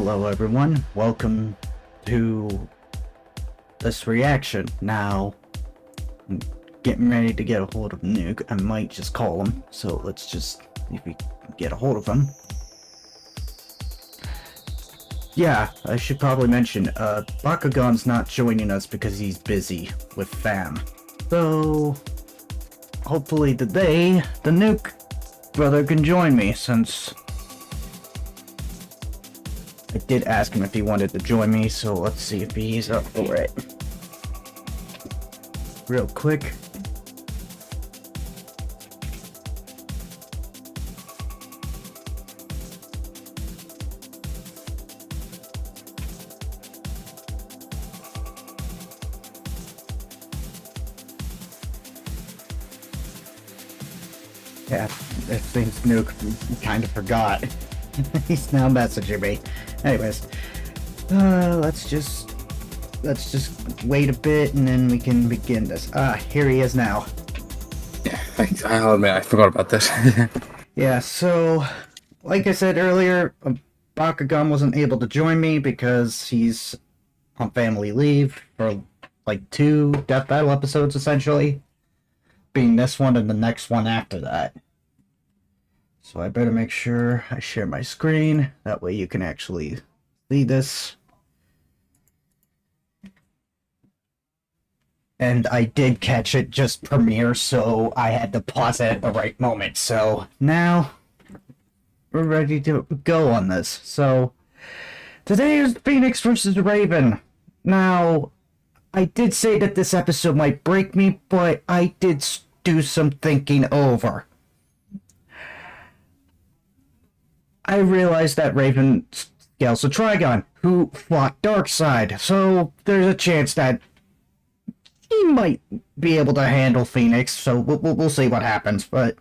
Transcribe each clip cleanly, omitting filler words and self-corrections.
Hello everyone, welcome to this reaction. Now, I'm getting ready to get a hold of Nuke. I might just call him, so let's just see if we can get a hold of him. Yeah, I should probably mention, Bakugan's not joining us because he's busy with fam. So, hopefully today, the Nuke brother can join me, since I did ask him if he wanted to join me, so let's see if he's up for it. Real quick. Yeah, it seems Nuke kind of forgot. He's now messaging me. Anyways, let's just wait a bit and then we can begin this. Here he is now. Yeah, I'll admit, I forgot about this. Yeah, so, like I said earlier, Bakugan wasn't able to join me because he's on family leave for like 2 Death Battle episodes, essentially. Being this one and the next one after that. So I better make sure I share my screen. That way you can actually see this. And I did catch it just premiere, so I had to pause it at the right moment. So now we're ready to go on this. So today is Phoenix versus Raven. Now, I did say that this episode might break me, but I did do some thinking over. I realized that Raven scales a Trigon, who fought Darkseid, so there's a chance that he might be able to handle Phoenix, so we'll see what happens, but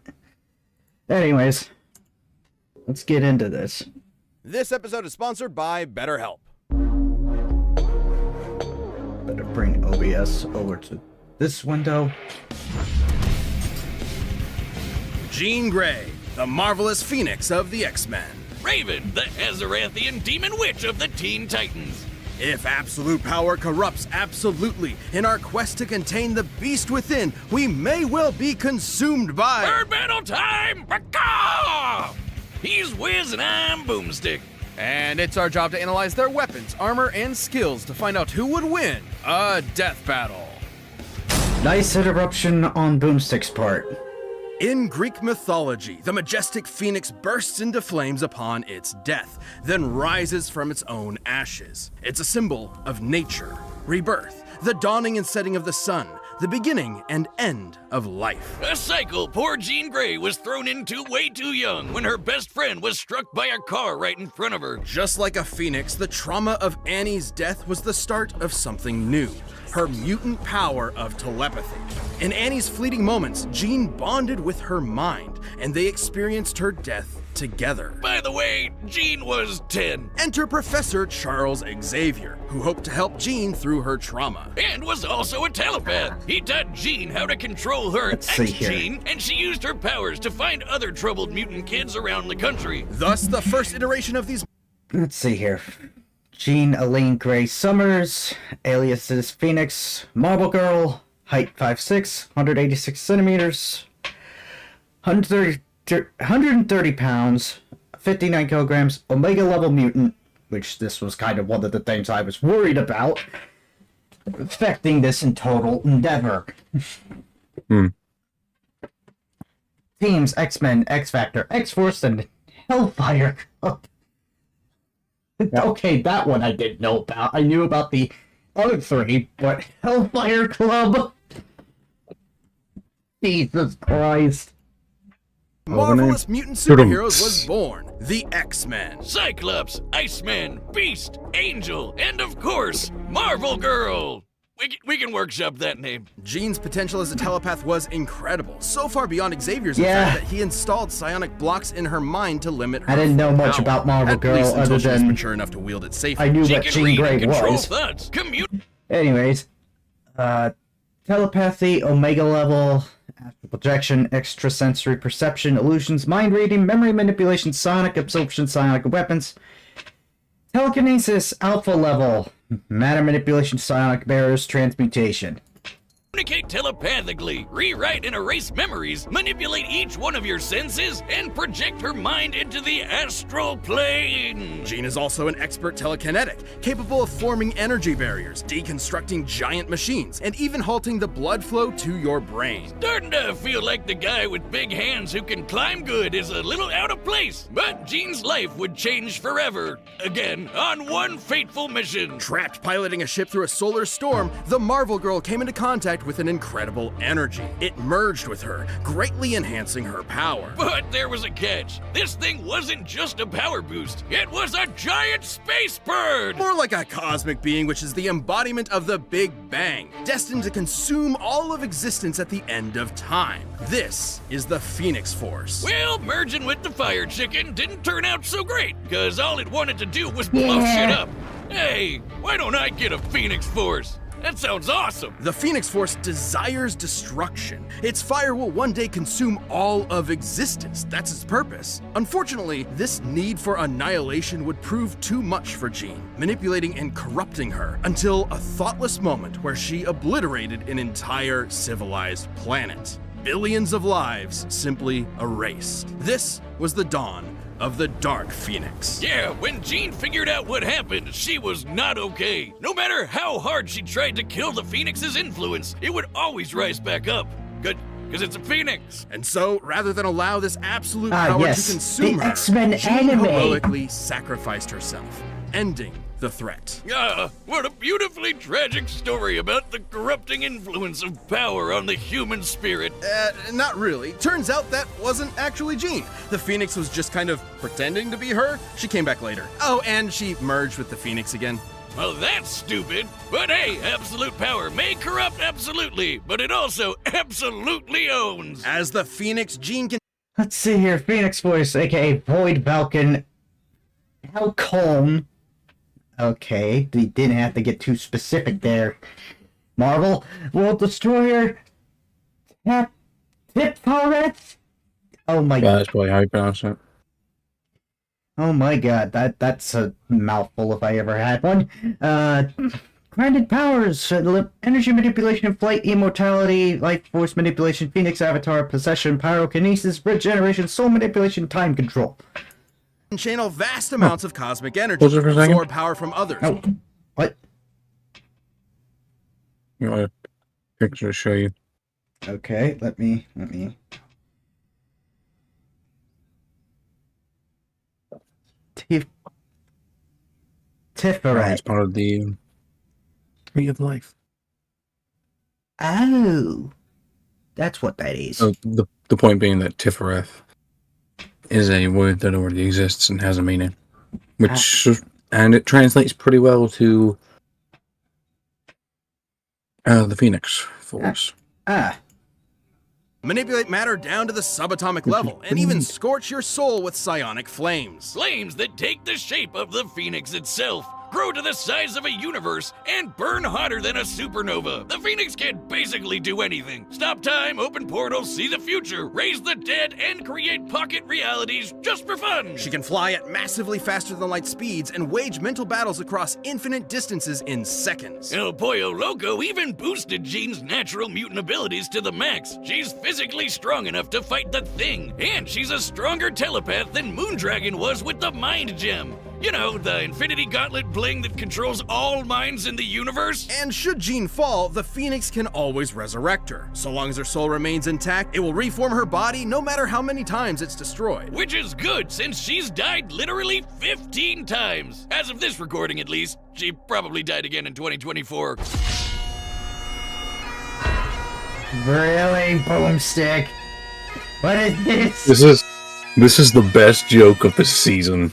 anyways, let's get into this. This episode is sponsored by BetterHelp. Better bring OBS over to this window. Jean Grey, the marvelous Phoenix of the X-Men. Raven, the Azeranthian demon witch of the Teen Titans. If absolute power corrupts absolutely, in our quest to contain the beast within, we may well be consumed by... Bird battle time! Baka! He's Wiz and I'm Boomstick. And it's our job to analyze their weapons, armor, and skills to find out who would win a death battle. Nice interruption on Boomstick's part. In Greek mythology, the majestic phoenix bursts into flames upon its death, then rises from its own ashes. It's a symbol of nature, rebirth, the dawning and setting of the sun, the beginning and end of life. A cycle poor Jean Grey was thrown into way too young when her best friend was struck by a car right in front of her. Just like a phoenix, the trauma of Annie's death was the start of something new. Her mutant power of telepathy. In Annie's fleeting moments, Jean bonded with her mind, and they experienced her death together. By the way, Jean was 10. Enter Professor Charles Xavier, who hoped to help Jean through her trauma. And was also a telepath. He taught Jean how to control her ex-Jean, and she used her powers to find other troubled mutant kids around the country. Thus, the first iteration of these... Let's see here. Jean Elaine Gray Summers, aliases Phoenix, Marble Girl, height 5'6", 186 centimeters, 130 pounds, 59 kilograms, Omega level mutant, which this was kind of one of the things I was worried about, affecting this in total endeavor. Teams X-Men, X-Factor, X-Force, and Hellfire Club. Okay, that one I didn't know about. I knew about the other 3, but Hellfire Club? Jesus Christ. Marvelous mutant superheroes was born, the X-Men. Cyclops, Iceman, Beast, Angel, and of course, Marvel Girl. We can workshop that name. Jean's potential as a telepath was incredible, so far beyond Xavier's that he installed psionic blocks in her mind to limit her. I didn't know much about Marvel Girl other she was than mature enough to wield it safely. I knew what Jean Grey was. Thoughts, Anyways, telepathy, Omega level, astral projection, extrasensory perception, illusions, mind reading, memory manipulation, sonic absorption, psionic weapons. Telekinesis Alpha level. Matter manipulation, psionic barriers, transmutation. Communicate telepathically, rewrite and erase memories, manipulate each one of your senses, and project her mind into the astral plane. Jean is also an expert telekinetic, capable of forming energy barriers, deconstructing giant machines, and even halting the blood flow to your brain. Starting to feel like the guy with big hands who can climb good is a little out of place, but Jean's life would change forever. Again, on one fateful mission. Trapped piloting a ship through a solar storm, the Marvel Girl came into contact with an incredible energy. It merged with her, greatly enhancing her power. But there was a catch. This thing wasn't just a power boost. It was a giant space bird! More like a cosmic being, which is the embodiment of the Big Bang, destined to consume all of existence at the end of time. This is the Phoenix Force. Well, merging with the fire chicken didn't turn out so great, because all it wanted to do was blow shit up. Hey, why don't I get a Phoenix Force? That sounds awesome! The Phoenix Force desires destruction. Its fire will one day consume all of existence. That's its purpose. Unfortunately, this need for annihilation would prove too much for Jean, manipulating and corrupting her until a thoughtless moment where she obliterated an entire civilized planet. Billions of lives simply erased. This was the dawn of the Dark Phoenix. Yeah, when Jean figured out what happened, she was not okay. No matter how hard she tried to kill the Phoenix's influence, it would always rise back up. Good, because it's a Phoenix. And so, rather than allow this absolute power yes, to consume the her, X-Men Jean anime. heroically sacrificed herself, ending the threat. Ah, what a beautifully tragic story about the corrupting influence of power on the human spirit. Not really. Turns out that wasn't actually Jean. The Phoenix was just kind of pretending to be her. She came back later. Oh, and she merged with the Phoenix again. Well, that's stupid. But hey, absolute power may corrupt absolutely, but it also absolutely owns. As the Phoenix, Jean can... Let's see here. Phoenix Voice, aka Void Falcon. Halcon. Okay, we didn't have to get too specific there. Marvel, World Destroyer, Tiptorets. Oh my god. That's probably how you pronounce it. Oh my god, that's a mouthful if I ever had one. Granted powers, energy manipulation, flight, immortality, life force manipulation, Phoenix avatar, possession, pyrokinesis, regeneration, soul manipulation, time control. channel vast amounts of cosmic energy, Hold it for a second. absorb power from others. Oh, what? You want a picture to show you? Okay, let me. Tiferet. It's part of the tree of life. Oh, that's what that is. So the point being that Tifereth is a word that already exists and has a meaning, which and it translates pretty well to the Phoenix Force. Manipulate matter down to the subatomic level, and even scorch your soul with psionic flames. Flames that take the shape of the Phoenix itself, grow to the size of a universe, and burn hotter than a supernova. The Phoenix can basically do anything. Stop time, open portals, see the future, raise the dead, and create pocket realities just for fun. She can fly at massively faster than light speeds and wage mental battles across infinite distances in seconds. El Pollo Loco even boosted Jean's natural mutant abilities to the max. She's physically strong enough to fight the Thing, and she's a stronger telepath than Moondragon was with the Mind Gem. You know, the Infinity Gauntlet bling that controls all minds in the universe? And should Jean fall, the Phoenix can always resurrect her. So long as her soul remains intact, it will reform her body no matter how many times it's destroyed. Which is good, since she's died literally 15 times. As of this recording, at least. She probably died again in 2024. Really, Boomstick? What is this? This is the best joke of the season.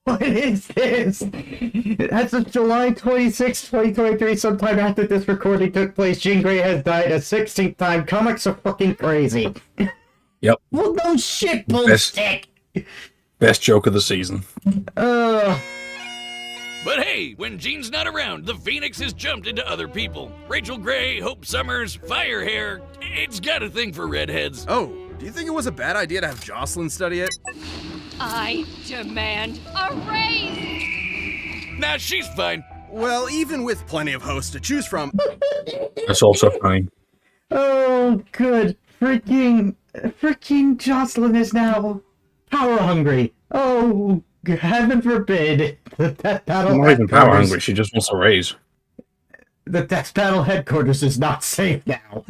What is this? As of July 26, 2023, sometime after this recording took place, Jean Grey has died a 16th time. Comics are fucking crazy. Yep. Well, no shit, Boomstick! Best joke of the season. But hey, when Jean's not around, the Phoenix has jumped into other people. Rachel Gray, Hope Summers, Firehair. It's got a thing for redheads. Oh, do you think it was a bad idea to have Jocelyn study it? I demand a raise! Nah, she's fine. Well, even with plenty of hosts to choose from, That's also funny. Oh, good. Freaking Jocelyn is now power hungry. Oh, heaven forbid. The Death Battle Not even power headquarters- hungry, she just wants a raise. The Death Battle headquarters is not safe now.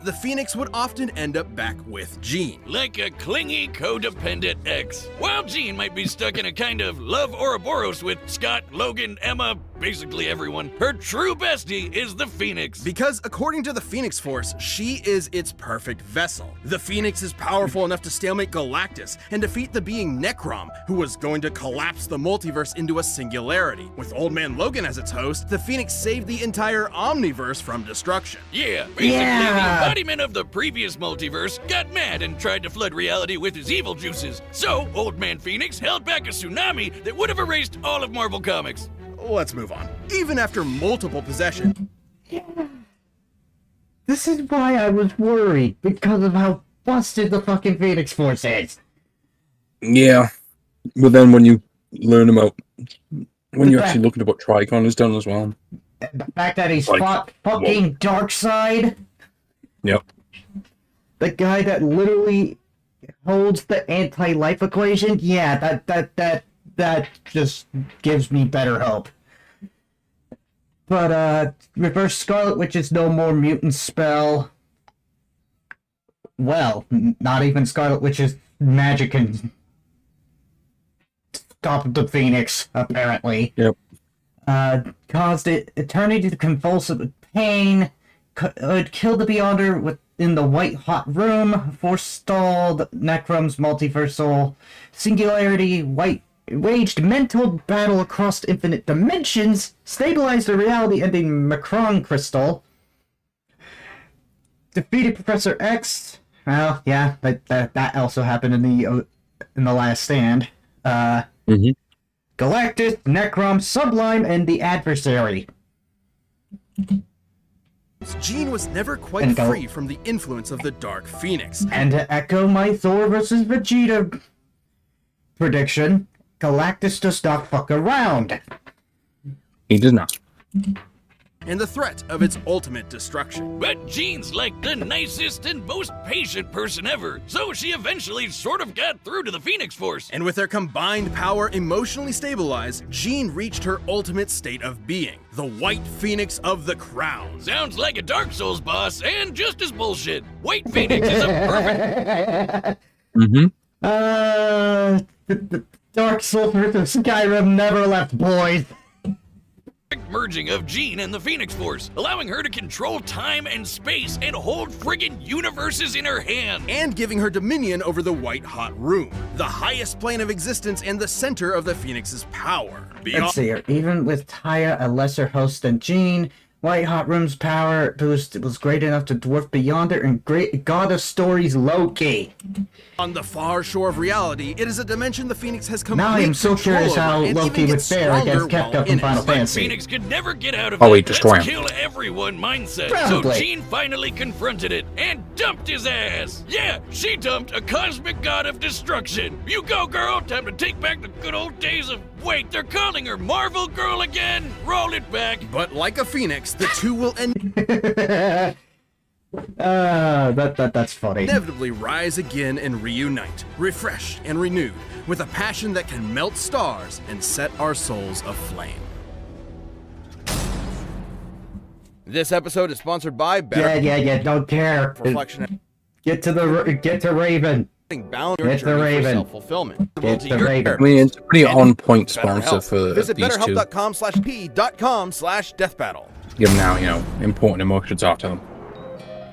the Phoenix would often end up back with Jean. Like a clingy, codependent ex. While Jean might be stuck in a kind of love Ouroboros with Scott, Logan, Emma, basically everyone, her true bestie is the Phoenix. Because according to the Phoenix Force, she is its perfect vessel. The Phoenix is powerful enough to stalemate Galactus and defeat the being Necrom, who was going to collapse the multiverse into a singularity. With Old Man Logan as its host, the Phoenix saved the entire Omniverse from destruction. Yeah, basically Yeah. the embodiment of the previous multiverse got mad and tried to flood reality with his evil juices. So, Old Man Phoenix held back a tsunami that would have erased all of Marvel Comics. Let's move on. Even after multiple possessions, This is why I was worried, because of how busted the fucking Phoenix Force is. Yeah. But then when you learn about... When you But actually look at what Trigon has done as well. The fact that he's Like, fought fucking Darkseid, Yep. the guy that literally holds the anti-life equation, yeah, that just gives me better hope. But, Reverse Scarlet Witch's no more mutant spell. Well, not even Scarlet Witch's magic can stop the Phoenix, apparently. Yep. Caused eternity to convulse with pain, killed the Beyonder within the white hot room, forestalled Necrom's multiversal singularity, waged mental battle across infinite dimensions, stabilized the reality-ending Macron crystal, defeated Professor X. Well, yeah, that also happened in the Last Stand. Mm-hmm. Galactus, Necrom, Sublime, and the Adversary. Jean was never quite And free from the influence of the Dark Phoenix. And to echo my Thor vs. Vegeta prediction, Galactus does not fuck around. He does not. And the threat of its ultimate destruction. But Jean's like the nicest and most patient person ever, so she eventually sort of got through to the Phoenix Force. And with their combined power emotionally stabilized, Jean reached her ultimate state of being, the White Phoenix of the Crown. Sounds like a Dark Souls boss, and just as bullshit. White Phoenix is a perfect... Mm-hmm. The Dark Souls vs. Skyrim never left, boys. merging of Jean and the Phoenix Force, allowing her to control time and space and hold friggin' universes in her hand. And giving her dominion over the White Hot Room, the highest plane of existence and the center of the Phoenix's power. Let's see here. Even with Taya, a lesser host than Jean, White Hot Room's power boost was great enough to dwarf Beyonder and great God of Stories Loki. On the far shore of reality, it is a dimension the Phoenix has complete Now I am so control curious over, how and Loki even would gets fare against stronger Kefka while from in it. Final But Fantasy. Phoenix could never get out of Oh, that he'd destroy let's him. kill everyone mindset. Probably. So Jean finally confronted it and dumped his ass. Yeah, she dumped a cosmic god of destruction. You go, girl. Time to take back the good old days of... Wait, they're calling her Marvel Girl again? Roll it back. But like a phoenix, the two will That's funny. inevitably rise again and reunite, refreshed and renewed, with a passion that can melt stars and set our souls aflame. This episode is sponsored by Yeah, don't care. Reflection Get to Raven. Bound Get the Raven. self-fulfillment. Get the Raven. I mean, it's a pretty on-point BetterHelp. sponsor for Visit these two. betterhelp.com/p.com/deathbattle. Give them now, important emotions after them.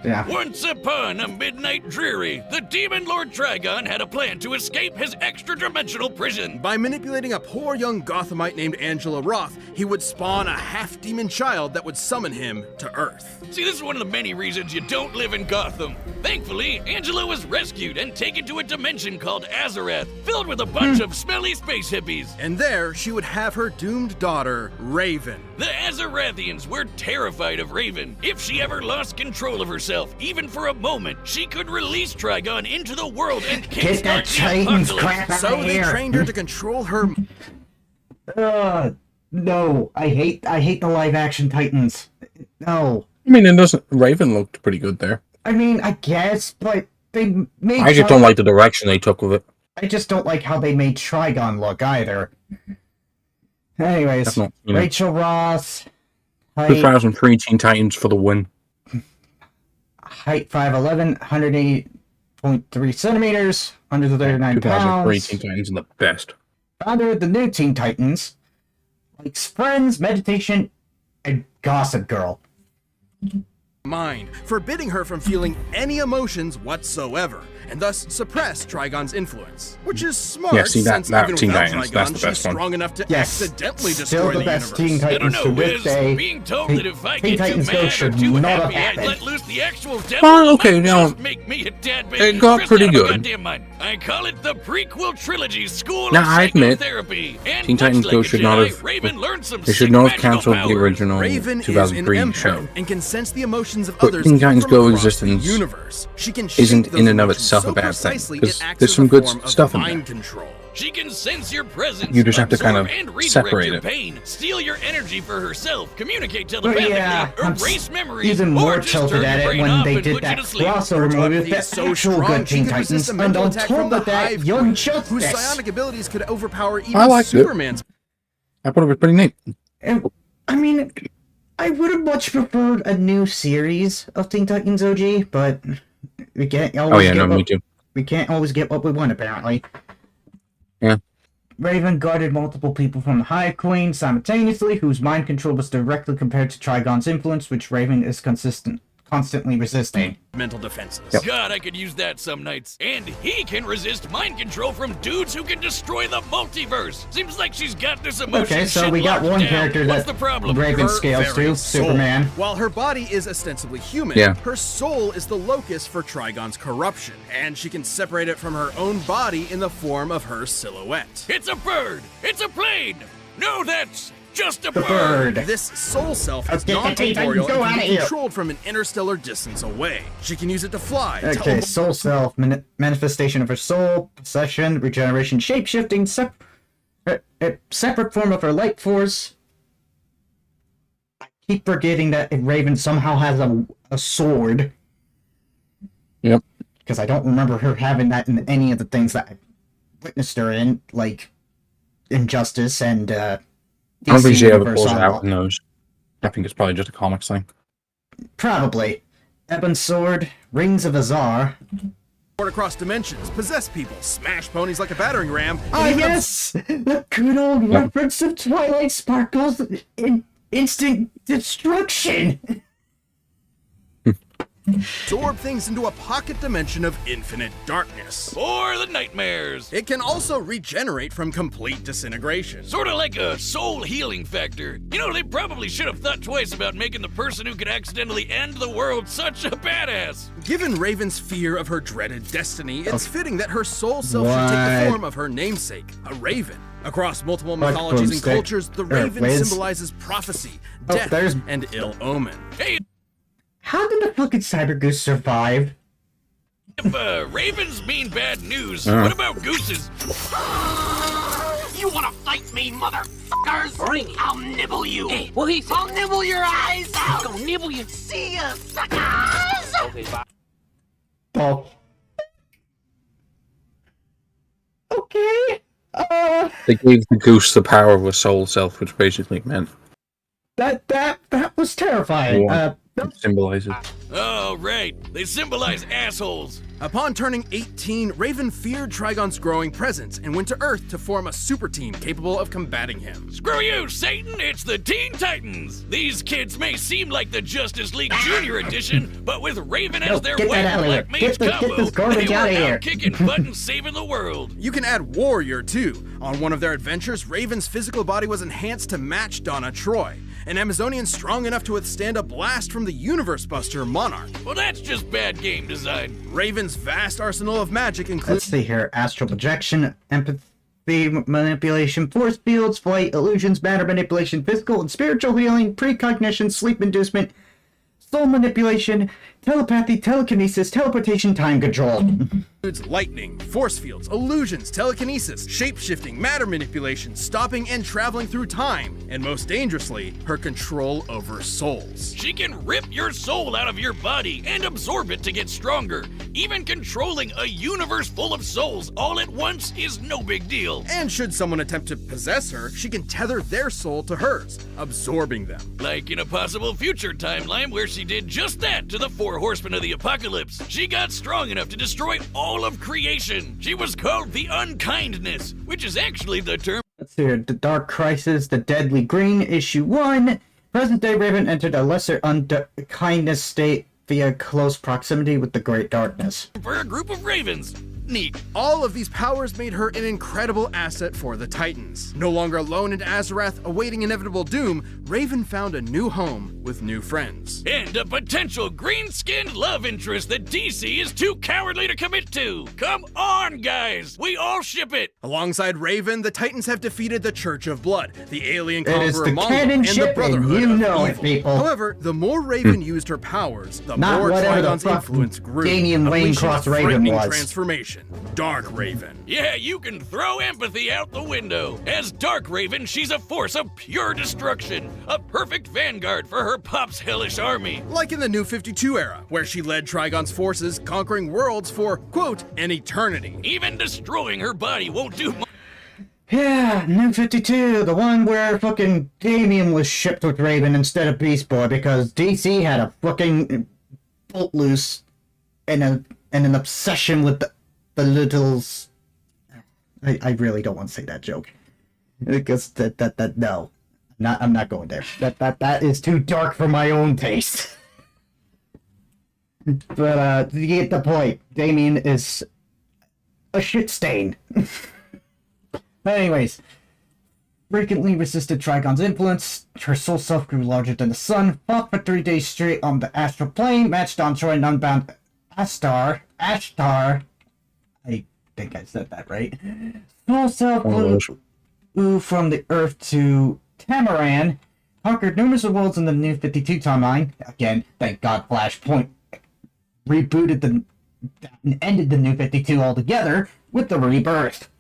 Yeah. Once upon a midnight dreary, the demon Lord Trigon had a plan to escape his extra-dimensional prison. By manipulating a poor young Gothamite named Angela Roth, he would spawn a half-demon child that would summon him to Earth. See, this is one of the many reasons you don't live in Gotham. Thankfully, Angela was rescued and taken to a dimension called Azarath, filled with a bunch of smelly space hippies. And there, she would have her doomed daughter, Raven. The Azarathians were terrified of Raven. If she ever lost control of herself, even for a moment, she could release Trigon into the world and Get that kickstart the Titans apocalypse. crap out So of they here. trained her to control her... No, I hate the live action Titans. No. I mean, it doesn't. Raven looked pretty good there. I mean, I guess, but they made. I just don't like the direction they took with it. I just don't like how they made Trigon look either. Anyways, That's not, you know. Rachel Ross, height 2003 Teen Titans for the win. 5'11", 108.3 centimeters, 139 2003 pounds. Teen Titans are the best. Founder of the new Teen Titans, likes friends, meditation, and Gossip Girl. Mind, forbidding her from feeling any emotions whatsoever, and thus suppress Trigon's influence. Which is smart, Yeah, see, since that even Teen without Titans, Trigon, that's the she's best one. strong enough to Yes, accidentally still destroy the the best universe. Teen I don't Titans know, to this Wiz. day. Being told that if I Teen get too Titans Go mad or should too not have happy, I'd happened. let loose the actual devil. Well, okay, might now, just make me a tad bit. it got pretty good. Goddamn mind. I call it the prequel trilogy School Now, of I admit, Psychotherapy. And Teen much Titans like Go a should Jedi, not have. Raven learned some They should sick not have magical cancelled the powers. original Raven is an 2003 show. empath and can sense the emotions of But others Teen Titans from Go across existence the universe. She can isn't shape in those and of emotions itself so a bad thing, precisely, 'cause it acts there's as some a good form of stuff in mind there. control. She can sense your presence. You just have to kind absorb of and redirect separate your it. pain, steal your energy for herself, communicate But telepathically, yeah, I'm erase memories, even or more just tilted turn at your it brain when off they and did put you that to sleep. crossover movie with Telepathy the is so actual strong, good she Teen could Titans, resist a and mental on attack top from the of that, Hive Young Queen, Justice. whose psionic abilities could overpower even I liked it. Superman's. I thought it was pretty neat. And, I mean, I would have much preferred a new series of Teen Titans OG, but we can't always Oh yeah, get no, me what, too. we can't always get what we want, apparently. Yeah. Raven guarded multiple people from the Hive Queen simultaneously, whose mind control was directly compared to Trigon's influence, which Raven is constantly resisting. Mental defenses. Yep. God, I could use that some nights. And he can resist mind control from dudes who can destroy the multiverse. Seems like she's got this emotion Okay, so shit we got locked one down. character What's that the problem? Raven Her scales very to, soul. Superman. While her body is ostensibly human, Yeah. her soul is the locus for Trigon's corruption, and she can separate it from her own body in the form of her silhouette. It's a bird. It's a plane. No, that's just a The bird. This soul self is Okay, non-corporeal go and outta can be here. controlled from an interstellar distance away. She can use it to fly, Okay, teleport, soul self, manifestation of her soul, possession, regeneration, shapeshifting, separate form of her light force. I keep forgetting that Raven somehow has a sword, Yep. because I don't remember her having that in any of the things that I witnessed her in, like Injustice and I don't think DC she ever Universe pulls it on out in those. I think it's probably just a comics thing. Probably. Ebon Sword, Rings of Azar. across dimensions, possess people, smash ponies like a battering ram. and Ah, even yes! The good old Yep. reference of Twilight Sparkle's instant destruction! absorb things into a pocket dimension of infinite darkness. For the nightmares. It can also regenerate from complete disintegration. Sort of like a soul healing factor. You know, they probably should have thought twice about making the person who could accidentally end the world such a badass. Given Raven's fear of her dreaded destiny, it's fitting that her soul self should take the What? form of her namesake, a raven. Across multiple Like mythologies and broomstick. cultures, the Or raven Wiz. symbolizes prophecy, Oh, death, there's- and ill omen. Hey, How did the fucking Cyber Goose survive? if ravens mean bad news, Uh. what about gooses? You wanna fight me, motherfuckers? Bring it. I'll nibble you. Hey, well, I'll nibble your eyes out. I'm gonna nibble you. See ya, suckers. Okay, bye. Oh. Okay. They gave the goose the power of a soul self, which basically meant That was terrifying. Yeah. it symbolizes. Oh, right. They symbolize assholes. Upon turning 18, Raven feared Trigon's growing presence and went to Earth to form a super team capable of combating him. Screw you, Satan! It's the Teen Titans! These kids may seem like the Justice League Junior Edition, but with Raven No, as their get that white outta here. black mage Get this combo, garbage they were outta here. out kicking butt and saving the world. You can add Warrior too. On one of their adventures, Raven's physical body was enhanced to match Donna Troy, an Amazonian strong enough to withstand a blast from the Universe Buster Monarch. Well, that's just bad game design. Raven's vast arsenal of magic Let's includes see here. Astral projection, empathy manipulation, force fields, flight, illusions, matter manipulation, physical and spiritual healing, precognition, sleep inducement, soul manipulation, telepathy, telekinesis, teleportation, time control. Includes lightning, force fields, illusions, telekinesis, shape-shifting, matter manipulation, stopping and traveling through time, and most dangerously, her control over souls. She can rip your soul out of your body and absorb it to get stronger. Even controlling a universe full of souls all at once is no big deal. And should someone attempt to possess her, she can tether their soul to hers, absorbing them. Like in a possible future timeline where she did just that to the 4 horsemen of the apocalypse. She got strong enough to destroy all of creation. She was called the Unkindness, which is actually the term. Let's see here. The Dark Crisis, The Deadly Green, Issue 1. Present-day Raven entered a lesser unkindness state via close proximity with the Great Darkness. For a group of ravens. Neat. All of these powers made her an incredible asset for the Titans. No longer alone in Azarath, awaiting inevitable doom, Raven found a new home with new friends. And a potential green-skinned love interest that DC is too cowardly to commit to. Come on, guys. We all ship it. Alongside Raven, the Titans have defeated the Church of Blood, the alien It is conqueror the Mongol, canon and the ship, Brotherhood and you of know it, Evil. people. However, the more Raven used her powers, the Not more whatever the Trigon's fuck influence grew, Damian Wayne unleashing Cross a Raven frightening was. transformation. Dark Raven. Yeah, you can throw empathy out the window. As Dark Raven, she's a force of pure destruction. A perfect vanguard for her pop's hellish army. Like in the New 52 era, where she led Trigon's forces, conquering worlds for, quote, an eternity. Even destroying her body won't do much. Yeah, New 52, the one where fucking Damian was shipped with Raven instead of Beast Boy because DC had a fucking bolt loose and an obsession with the littles. I really don't want to say that joke because no, I'm not going there. That is too dark for my own taste. But you get the point. Damian is a shit stain. But anyways, frequently resisted Trigon's influence. Her soul self grew larger than the sun. Fought for 3 days straight on the astral plane. Matched on Troy and Unbound Ashtar. I think I said that right. Soul self flew from the Earth to Tamaran. Conquered numerous worlds in the New 52 timeline. Again, thank God Flashpoint rebooted and ended the New 52 altogether with the Rebirth.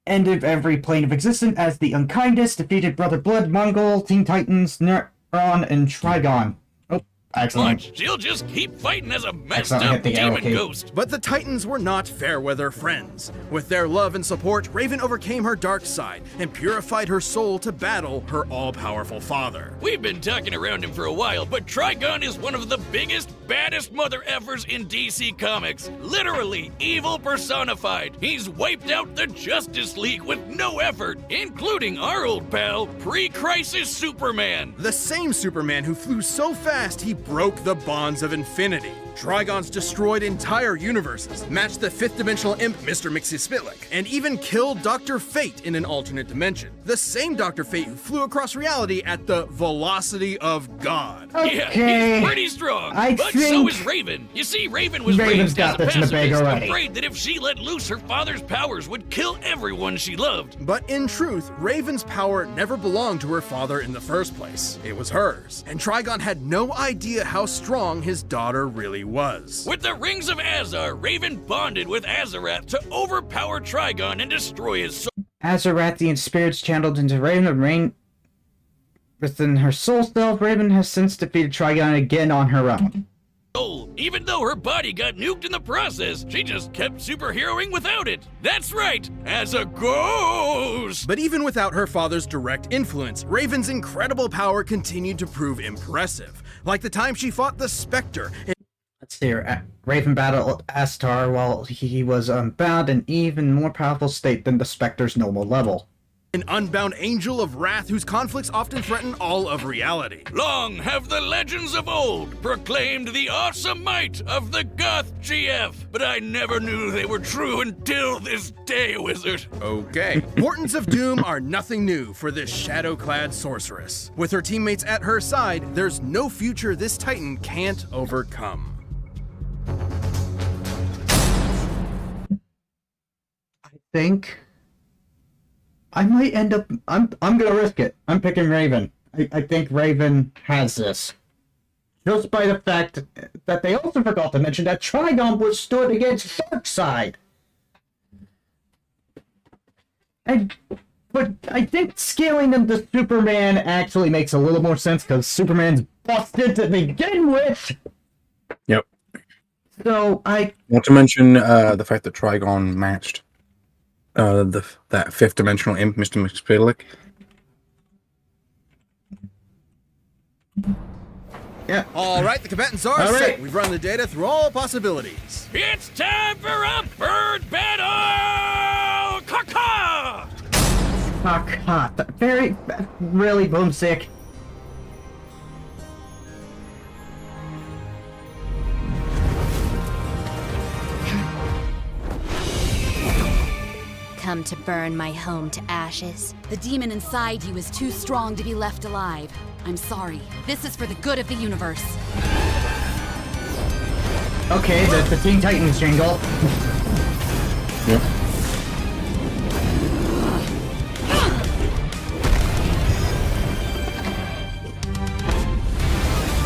Ended every plane of existence as the Unkindest, defeated Brother Blood, Mongol, Teen Titans, Neuron, and Trigon. Oh, excellent. She'll just keep fighting as a messed Excellent, up hit the arrow demon key. ghost. But the Titans were not fair-weather friends. With their love and support, Raven overcame her dark side and purified her soul to battle her all-powerful father. We've been talking around him for a while, but Trigon is one of the biggest, baddest mother effers in DC Comics. Literally evil personified. He's wiped out the Justice League with no effort, including our old pal, pre-Crisis Superman. The same Superman who flew so fast he broke the bonds of infinity. Trigon's destroyed entire universes, matched the fifth-dimensional imp Mr. Mxyzptlk, and even killed Dr. Fate in an alternate dimension. The same Dr. Fate who flew across reality at the velocity of God. Yeah, Okay. he's pretty strong, I but so think is Raven. You see, Raven was Raven's raised got as a this in the bag pacifist, already. afraid that if she let loose her father's powers would kill everyone she loved. But in truth, Raven's power never belonged to her father in the first place. It was hers. And Trigon had no idea how strong his daughter really was. With the Rings of Azar, Raven bonded with Azarath to overpower Trigon and destroy his soul. Azarathian spirits channeled into Raven within her soul self. Raven has since defeated Trigon again on her own. Even though her body got nuked in the process, she just kept superheroing without it. That's right, as a ghost! But even without her father's direct influence, Raven's incredible power continued to prove impressive. Like the time she fought the Spectre. Let's see here. Raven battled Astar while he was unbound, an even more powerful state than the Spectre's normal level. An unbound angel of wrath whose conflicts often threaten all of reality. Long have the legends of old proclaimed the awesome might of the Goth GF, but I never knew they were true until this day, Wizard. Okay. Portents of Doom are nothing new for this shadow-clad sorceress. With her teammates at her side, there's no future this Titan can't overcome. I think I might end up. I'm gonna risk it. I'm picking Raven. I think Raven has this. just by the fact that they also forgot to mention that Trigon was stood against Darkseid. But I think scaling them to Superman actually makes a little more sense because Superman's busted to begin with. Yep. So Not to mention the fact that Trigon matched that fifth dimensional imp, Mr. McSpittlick. Yeah. All right, the combatants are All set. right. We've run the data through all possibilities. It's time for a bird battle! Caw-caw! Very, really boomstick. Come to burn my home to ashes. The demon inside you is too strong to be left alive. I'm sorry. This is for the good of the universe. Okay, the Teen Titans jingle. Yep.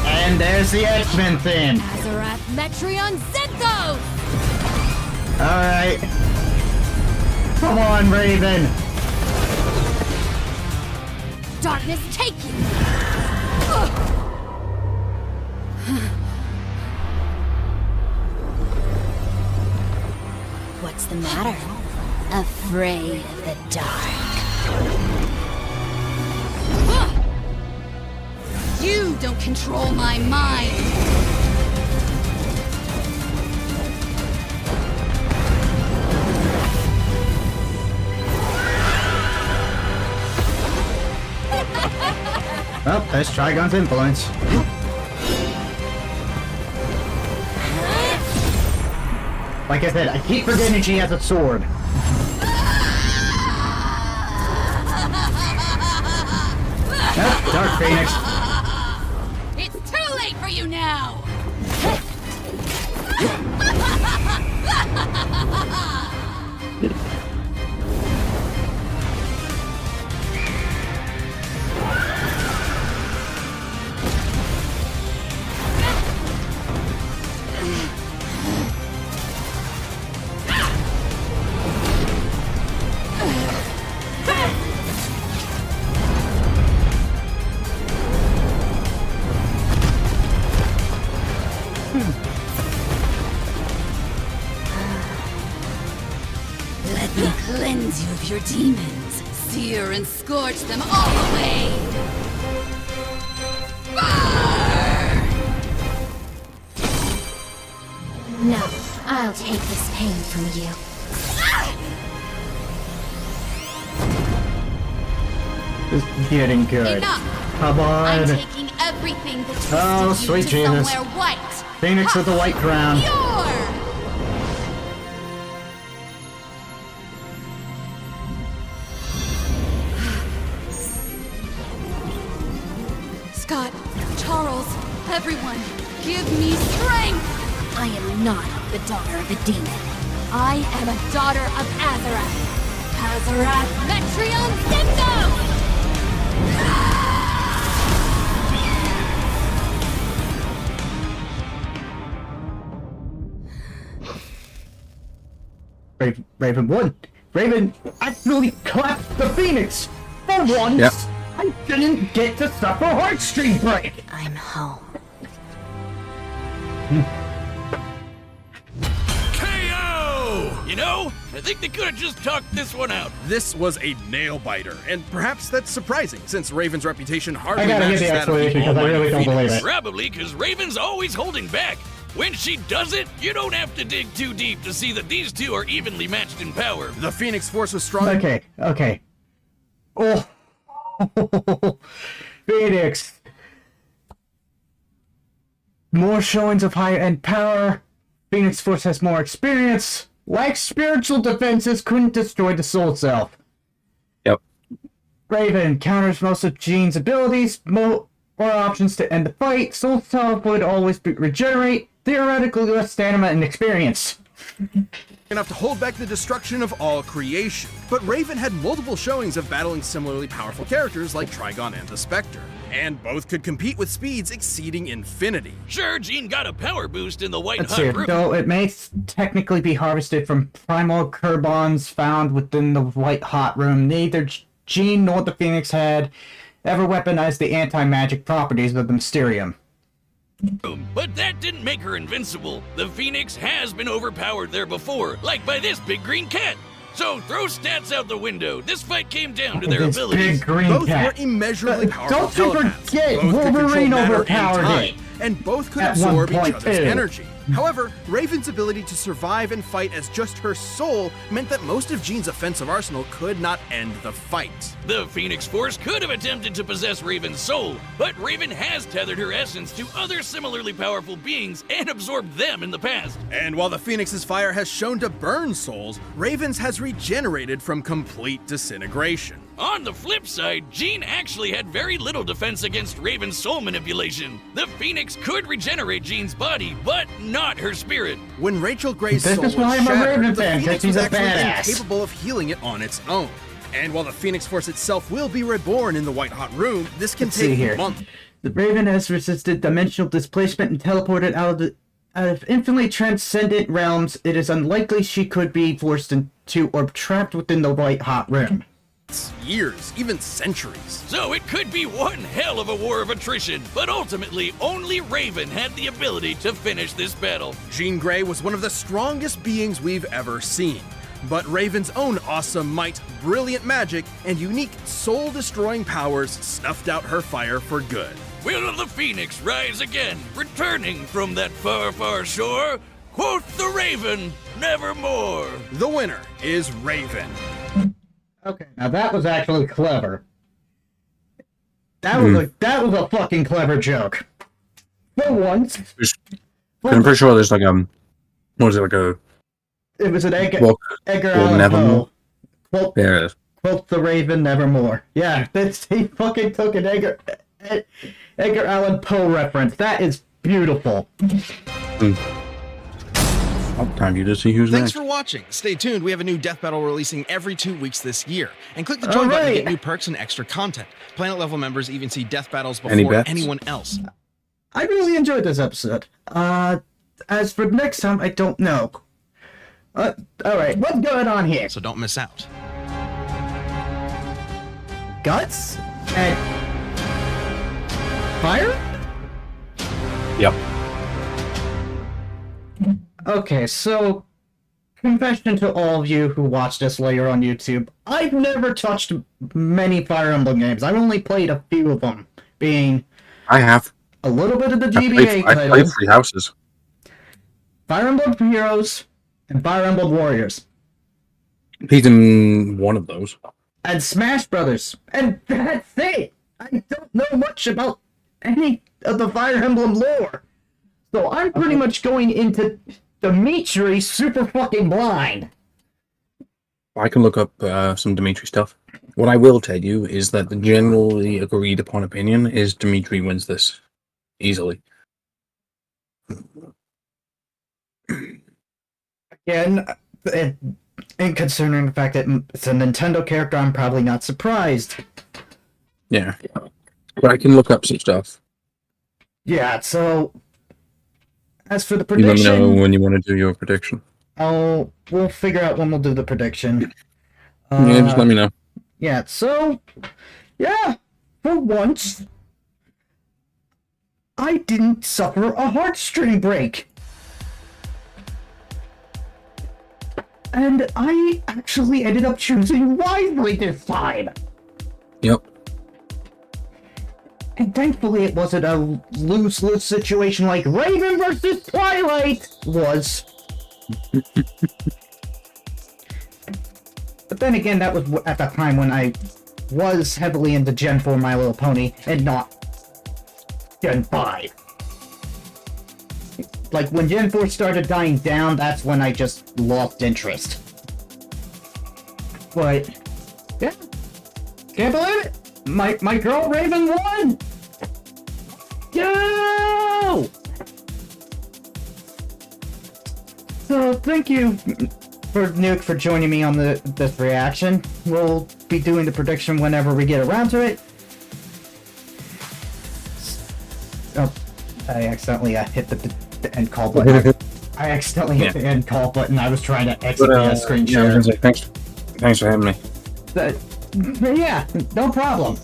And there's the X-Men theme. Azarath Metreon Zethos! Alright. Come on, Raven. Darkness take you! What's the matter? Afraid of the dark. You don't control my mind! Oh, there's Trigon's influence. Like I said, I keep forgetting she has a sword. Oh, Dark Phoenix. It's too late for you now! Let me cleanse you of your demons, sear and scorch them all away! Burn! No, I'll take this pain from you. This is getting good. Enough! Come I'm on. taking everything that twisted Oh, you sweet to Jesus. somewhere white. Phoenix with the white crown. Pure! Scott, Charles, everyone, give me strength! I am not the daughter of a demon. I am a daughter of Azarath. Azarath Metreon Zethos! Raven won. Raven actually clapped the Phoenix. For once, Yep. I didn't get to suffer heartstring break. I'm home. KO! You know, I think they could have just talked this one out. This was a nail-biter, and perhaps that's surprising, since Raven's reputation hardly I gotta get matches the that of the explanation because I almighty really don't Phoenix. believe it. Probably because Raven's always holding back. When she does it, you don't have to dig too deep to see that these two are evenly matched in power. The Phoenix Force was strong. Okay. Oh. Phoenix. More showings of higher-end power. Phoenix Force has more experience. Lacks spiritual defenses, couldn't destroy the soul self. Yep. Raven counters most of Jean's abilities, more options to end the fight. Soul self would always regenerate, theoretically less stamina and experience. enough to hold back the destruction of all creation. But Raven had multiple showings of battling similarly powerful characters like Trigon and the Spectre, and both could compete with speeds exceeding infinity. Sure, Jean got a power boost in the White Let's see. Hut room. Though it may technically be harvested from primal Kerbons found within the White Hot Room, neither Jean nor the Phoenix had ever weaponized the anti-magic properties of the Mysterium. But that didn't make her invincible. The Phoenix has been overpowered there before, like by this big green cat. So throw stats out the window. This fight came down to their This abilities. big green Both cat. were immeasurably powerful Don't you telepaths. forget, Both could control Wolverine matter and overpowered time, it. and both could At absorb each 1.2. other's energy. However, Raven's ability to survive and fight as just her soul meant that most of Jean's offensive arsenal could not end the fight. The Phoenix Force could have attempted to possess Raven's soul, but Raven has tethered her essence to other similarly powerful beings and absorbed them in the past. And while the Phoenix's fire has shown to burn souls, Raven's has regenerated from complete disintegration. On the flip side, Jean actually had very little defense against Raven's soul manipulation. The Phoenix could regenerate Jean's body, but not her spirit. When Rachel Gray's This soul is why was I'm a shattered, Raven the fan, 'cause Phoenix he's was a actually badass. incapable of healing it on its own. And while the Phoenix Force itself will be reborn in the White Hot Room, this can Let's see take here. months. The Raven has resisted dimensional displacement and teleported out of infinitely transcendent realms. It is unlikely she could be forced into or trapped within the White Hot Room. Years, even centuries. So it could be one hell of a war of attrition, but ultimately only Raven had the ability to finish this battle. Jean Grey was one of the strongest beings we've ever seen. But Raven's own awesome might, brilliant magic, and unique soul-destroying powers snuffed out her fire for good. Will the Phoenix rise again, returning from that far, far shore? Quoth the Raven, nevermore. The winner is Raven. Okay, now that was actually clever. That was a fucking clever joke. For once. I'm pretty sure there's like what is it, like a It was an Edgar book Allan called Nevermore? Poe. Quote, There it is. quote the Raven, nevermore. Yeah, he fucking took an Edgar Allan Poe reference. That is beautiful. Time you to see who's Thanks next. for watching. Stay tuned. We have a new death battle releasing every 2 weeks this year. And click the join button to get new perks and extra content. Planet level members even see death battles Any before bets? anyone else. I really enjoyed this episode. As for next time, I don't know. Alright, what's going on here? So don't miss out. Guts? And Fire? Yep. Okay, so confession to all of you who watch this later on YouTube, I've never touched many Fire Emblem games. I've only played a few of them, being I have. a little bit of the I GBA played titles, Three Houses. Fire Emblem Heroes, and Fire Emblem Warriors, He's in one of those. and Smash Brothers, and that's it! I don't know much about any of the Fire Emblem lore, so I'm pretty much going into Dimitri super fucking blind. I can look up some Dimitri stuff. What I will tell you is that the generally agreed upon opinion is Dimitri wins this easily. Again, and considering the fact that it's a Nintendo character, I'm probably not surprised. Yeah. But I can look up some stuff. Yeah, so as for the You let me know prediction, when you want to do your prediction. we'll figure out when we'll do the prediction. Yeah, just let me know. Yeah, so yeah, for once, I didn't suffer a heartstring break. And I actually ended up choosing wisely this time. Yep. And thankfully it wasn't a lose-lose situation like Raven versus Twilight was. But then again, that was at the time when I was heavily into Gen 4 My Little Pony and not Gen 5. Like, when Gen 4 started dying down, that's when I just lost interest. But, yeah. Can't believe it! My girl Raven won! Yo! So thank you for Nuke for joining me on this reaction. We'll be doing the prediction whenever we get around to it. Oh, I accidentally hit the end call button. I accidentally hit the end call button. I was trying to exit the screen share. Yeah, I was gonna say, thanks for having me. But yeah, no problem.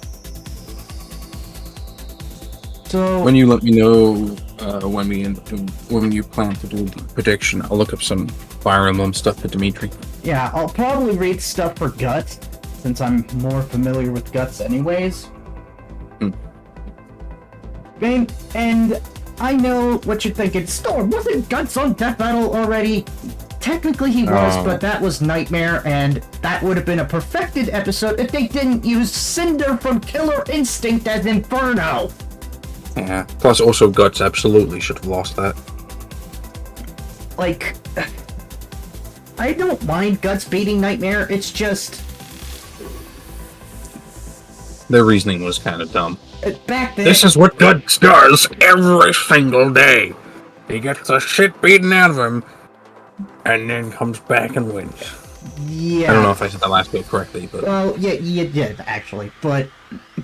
So When you let me know when you plan to do the prediction, I'll look up some Fire Emblem stuff for Dimitri. yeah, I'll probably read stuff for Guts, since I'm more familiar with Guts anyways. And I know what you're thinking. Storm, wasn't Guts on Death Battle already? Technically he was, but that was Nightmare, and that would have been a perfected episode if they didn't use Cinder from Killer Instinct as Inferno. Yeah. Plus, also Guts absolutely should have lost that. Like, I don't mind Guts beating Nightmare, it's just... Their reasoning was kind of dumb. Back then... This is what Guts does every single day. He gets the shit beaten out of him, and then comes back and wins. Yeah. I don't know if I said the last bit correctly, but... Well, yeah, you did, actually. But,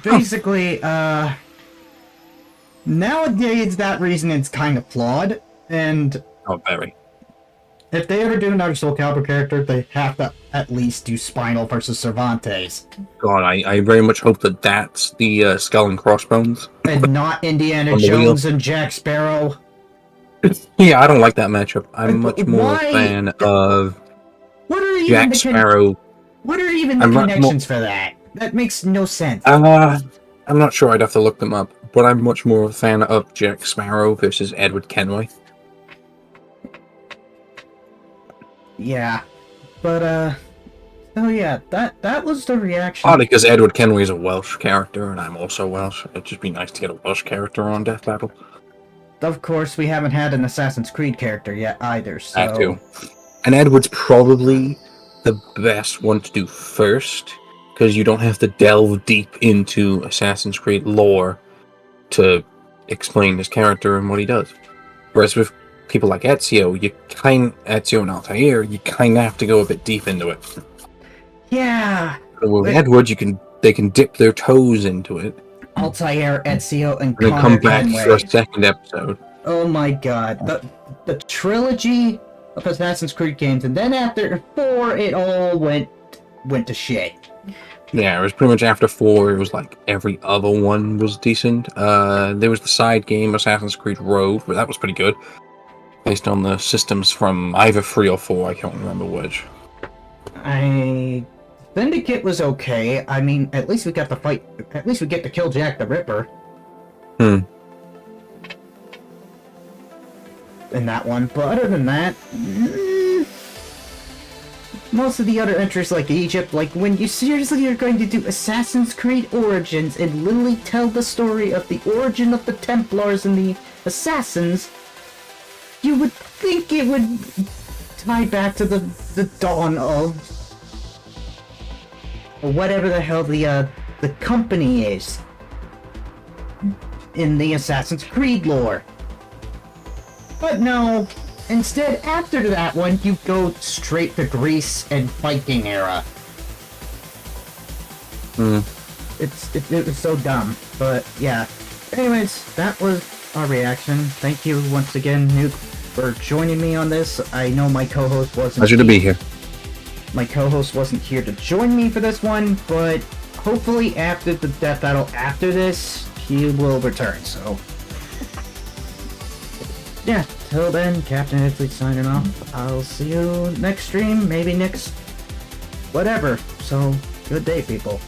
basically, nowadays that reasoning's kind of flawed, and... Oh, very. If they ever do another Soul Calibur character, they have to at least do Spinal versus Cervantes. God, I very much hope that that's the Skull and Crossbones. And not Indiana On the Jones and Jack Sparrow. Yeah, I don't like that matchup. I'm much more Why? a fan of What are even Jack the Sparrow. What are even the I'm not connections for that? That makes no sense. I'm not sure. I'd have to look them up. But I'm much more a fan of Jack Sparrow versus Edward Kenway. Yeah. But, oh yeah, that was the reaction. Partly because Edward Kenway is a Welsh character, and I'm also Welsh. It'd just be nice to get a Welsh character on Death Battle. Of course, we haven't had an Assassin's Creed character yet either, so... That too. And Edward's probably the best one to do first, because you don't have to delve deep into Assassin's Creed lore to explain his character and what he does. Whereas with people like Ezio and Altair, you kind of have to go a bit deep into it. Yeah! But with Edward, they can dip their toes into it. Altair, Ezio, and And then Connor come back Kenway. for a second episode. Oh my god. The trilogy of Assassin's Creed games, and then after 4, it all went to shit. Yeah, it was pretty much after 4, it was like every other one was decent. There was the side game, Assassin's Creed Rogue, but that was pretty good. Based on the systems from either 3 or 4, I can't remember which. Syndicate was okay. I mean, at least we got to fight. At least we get to kill Jack the Ripper. In that one. But other than that, most of the other entries like Egypt, like when you seriously are going to do Assassin's Creed Origins and literally tell the story of the origin of the Templars and the Assassins, you would think it would tie back to the dawn of... or whatever the hell the company is in the Assassin's Creed lore. But no, instead, after that one, you go straight to Greece and Viking era. It was so dumb, but yeah. Anyways, that was our reaction. Thank you once again, Nuke, for joining me on this. I know my co-host wasn't... Pleasure to be here. My co-host wasn't here to join me for this one, but hopefully after the death battle after this, he will return, so... yeah, till then, Captain Italy signing off. I'll see you next stream, maybe next... whatever. So, good day, people.